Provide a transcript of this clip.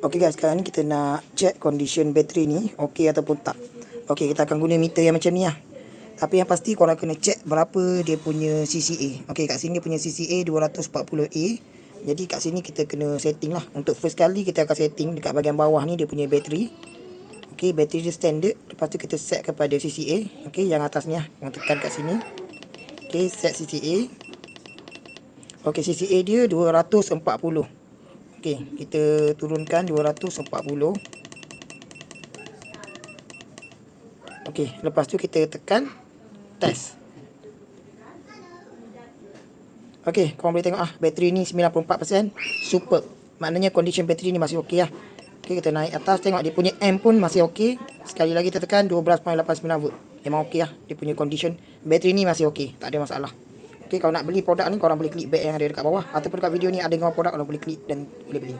Okey guys, sekarang ni kita nak check condition bateri ni okey ataupun tak. Okey, kita akan guna meter yang macam ni lah. Tapi yang pasti korang kena check berapa dia punya CCA. Okey, kat sini dia punya CCA 240A. Jadi kat sini kita kena setting lah. Untuk first kali kita akan setting dekat bahagian bawah ni dia punya bateri. Okey, bateri dia standard. Lepas tu kita set kepada CCA. Okey, yang atas ni lah. Yang tekan kat sini. Okey, set CCA. Okey, CCA dia 240. Okey, kita turunkan 240. Okey, lepas tu kita tekan test. Okey, korang boleh tengok bateri ni 94%. Super. Maknanya condition bateri ni masih okey lah. Okey, kita naik atas tengok dia punya amp pun masih okey. Sekali lagi kita tekan 12.89 volt. Memang okey lah. Dia punya condition bateri ni masih okey, tak ada masalah. Okey, kalau nak beli produk ni korang boleh klik back yang ada dekat bawah, ataupun dekat video ni ada gambar produk, korang boleh klik dan boleh beli.